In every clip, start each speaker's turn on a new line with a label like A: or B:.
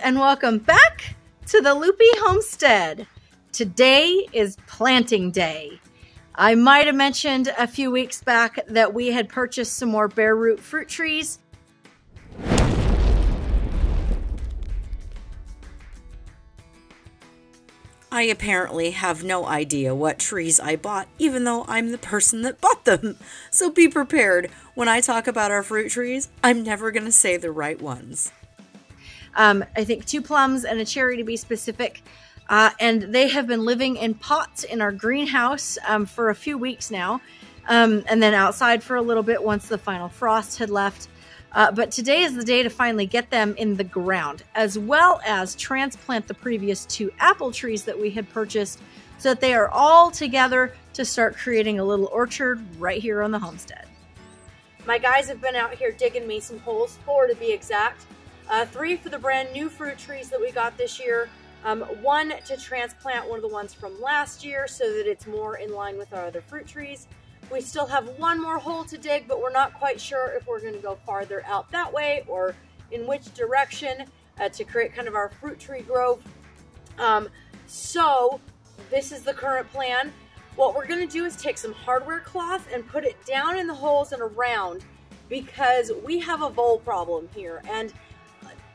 A: and welcome back to the Loopy Homestead. Today is planting day. I might have mentioned a few weeks back that we had purchased some more bare root fruit trees. I apparently have no idea what trees I bought, even though I'm the person that bought them. So be prepared. When I talk about our fruit trees, I'm never going to say the right ones. I think 2 plums and a cherry to be specific. And they have been living in pots in our greenhouse for a few weeks now. And then outside for a little bit once the final frost had left. But today is the day to finally get them in the ground, as well as transplant the previous 2 apple trees that we had purchased so that they are all together to start creating a little orchard right here on the homestead. My guys have been out here digging me some holes, 4 to be exact. 3 for the brand new fruit trees that we got this year. 1 to transplant one of the ones from last year so that it's more in line with our other fruit trees. We still have 1 more hole to dig, but we're not quite sure if we're going to go farther out that way or in which direction to create kind of our fruit tree grove. So this is the current plan. What we're going to do is take some hardware cloth and put it down in the holes and around, because we have a vole problem here. And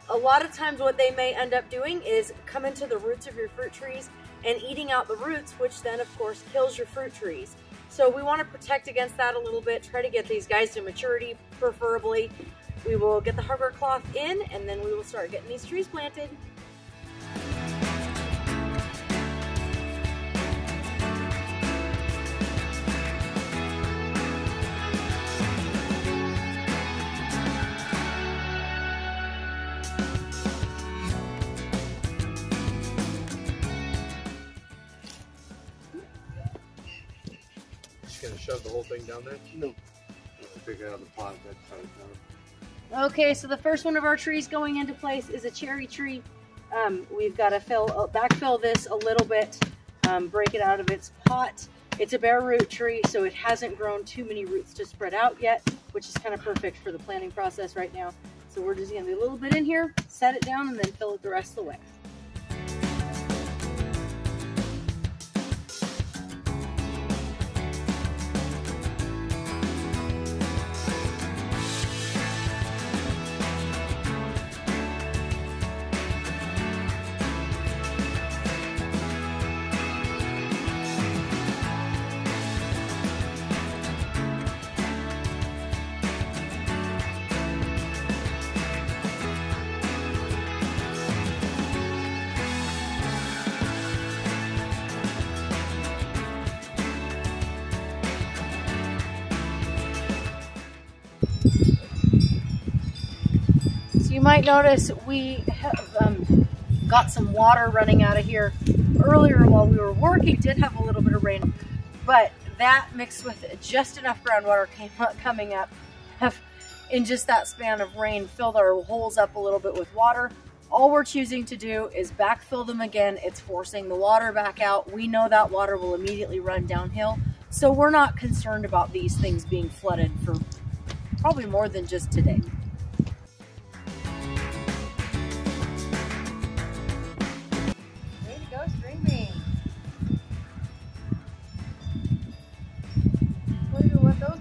A: a lot of times what they may end up doing is come into the roots of your fruit trees and eating out the roots, which then of course kills your fruit trees. So we want to protect against that a little bit, try to get these guys to maturity preferably. We will get the hardware cloth in and then we will start getting these trees planted.
B: Gonna shove the whole thing down there? No. Take it out of the pot, that's how it's done.
A: Okay, so the first one of our trees going into place is a cherry tree. We've got to backfill this a little bit, break it out of its pot. It's a bare root tree, so it hasn't grown too many roots to spread out yet, which is kind of perfect for the planting process right now. So we're just gonna do a little bit in here, set it down, and then fill it the rest of the way. You might notice we have got some water running out of here. Earlier while we were working, did have a little bit of rain, but that mixed with just enough groundwater coming up have, in just that span of rain, filled our holes up a little bit with water. All we're choosing to do is backfill them again. It's forcing the water back out. We know that water will immediately run downhill, so we're not concerned about these things being flooded for probably more than just today.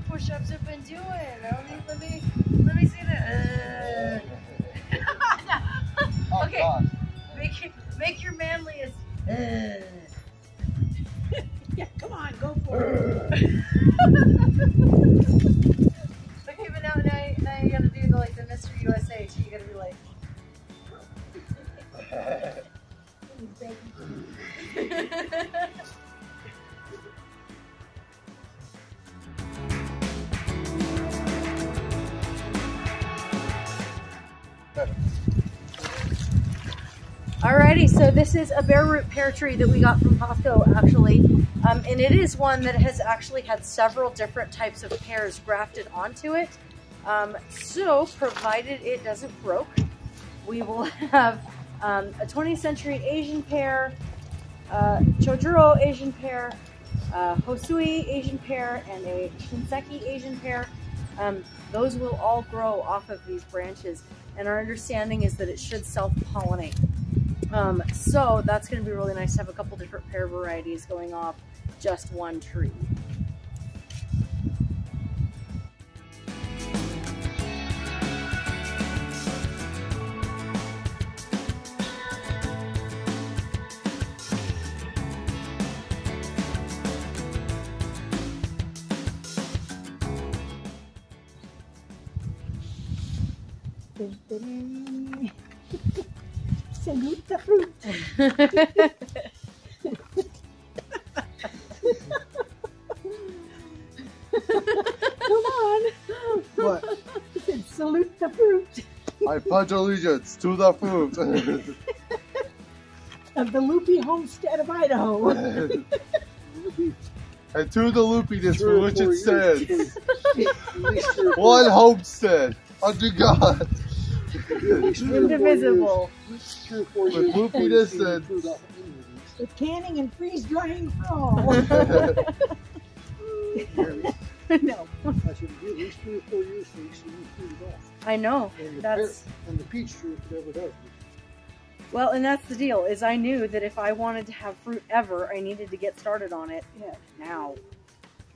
A: Push-ups have been doing. Let me see that. Okay,
B: God.
A: make your manliest. Yeah, come on, go for it. Okay, but now you gotta do the Mr. USA. So you gotta be like. Alrighty, so this is a bare root pear tree that we got from Costco actually, and it is one that has actually had several different types of pears grafted onto it. So provided it doesn't broke, we will have a 20th century Asian pear, Chojuro Asian pear, Hosui Asian pear, and a Shinseki Asian pear. Those will all grow off of these branches. and our understanding is that it should self-pollinate. So that's going to be really nice to have a couple different pear varieties going off just one tree.
C: Salute the fruit. Come on.
B: What?
C: I said, salute the fruit
B: I pledge allegiance to the fruit.
C: of the Loopy Homestead of Idaho.
B: And to the loopiness for which it stands. One homestead under God.
A: Indivisible.
B: With loopiness and
C: With canning and freeze drying for all. No.
D: I should at least 3 or 4 years for each new fruit off.
A: I know.
D: And the peach tree, if it ever does.
A: Well, and that's the deal, is I knew that if I wanted to have fruit ever, I needed to get started on it now.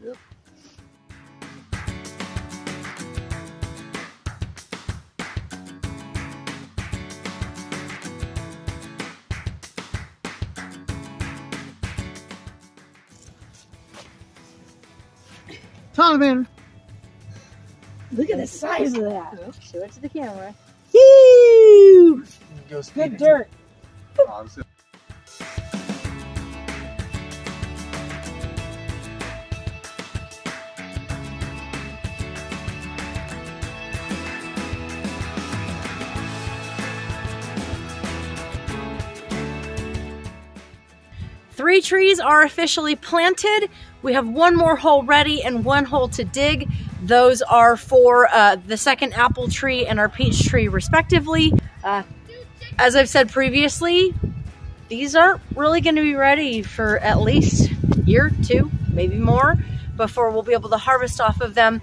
B: Yep.
D: Donovan!
C: Look at the size of that.
A: Show it to the camera.
C: Woo! Good dirt.
A: Three trees are officially planted. We have one more hole ready and one hole to dig. Those are for the second apple tree and our peach tree respectively. As I've said previously, these aren't really going to be ready for at least a year, 2, maybe more, before we'll be able to harvest off of them.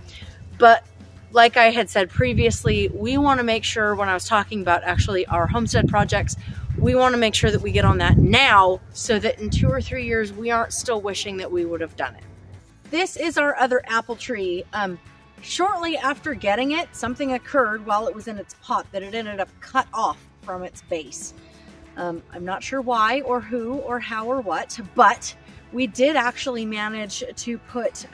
A: But like I had said previously, we want to make sure, when I was talking about actually our homestead projects, we want to make sure that we get on that now so that in 2 or 3 years, we aren't still wishing that we would have done it. This is our other apple tree. Shortly after getting it, something occurred while it was in its pot that it ended up cut off from its base. I'm not sure why or who or how or what, but we did actually manage to put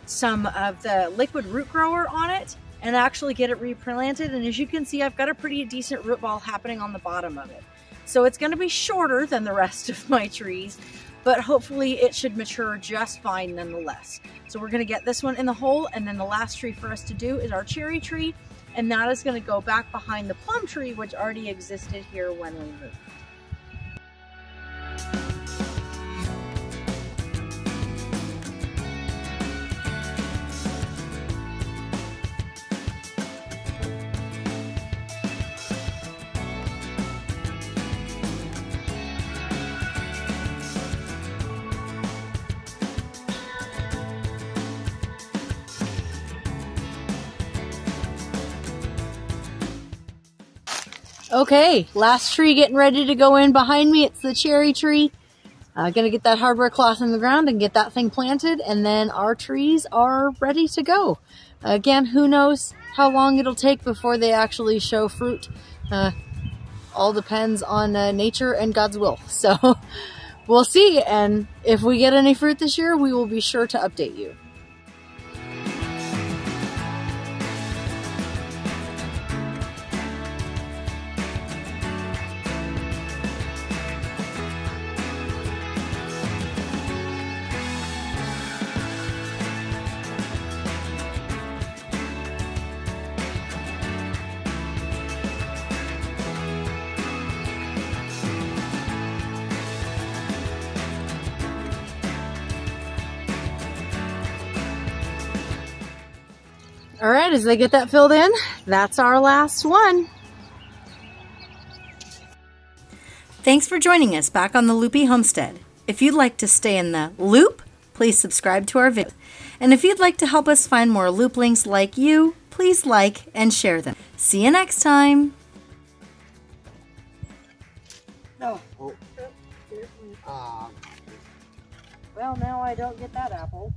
A: some of the liquid root grower on it and actually get it replanted. And as you can see, I've got a pretty decent root ball happening on the bottom of it. So it's going to be shorter than the rest of my trees, but hopefully it should mature just fine nonetheless. So we're going to get this one in the hole, and then the last tree for us to do is our cherry tree, and that is going to go back behind the plum tree, which already existed here when we moved. Okay, last tree getting ready to go in behind me. It's the cherry tree. Gonna get that hardware cloth in the ground and get that thing planted, and then our trees are ready to go. Again, who knows how long it'll take before they actually show fruit. All depends on nature and God's will. So we'll see, and if we get any fruit this year, we will be sure to update you. All right, as they get that filled in, that's our last one. Thanks for joining us back on the Loopy Homestead. If you'd like to stay in the loop, please subscribe to our videos. And if you'd like to help us find more looplings like you, please like and share them. See you next time.
C: No.
B: Oh.
C: Well, now I don't get that apple.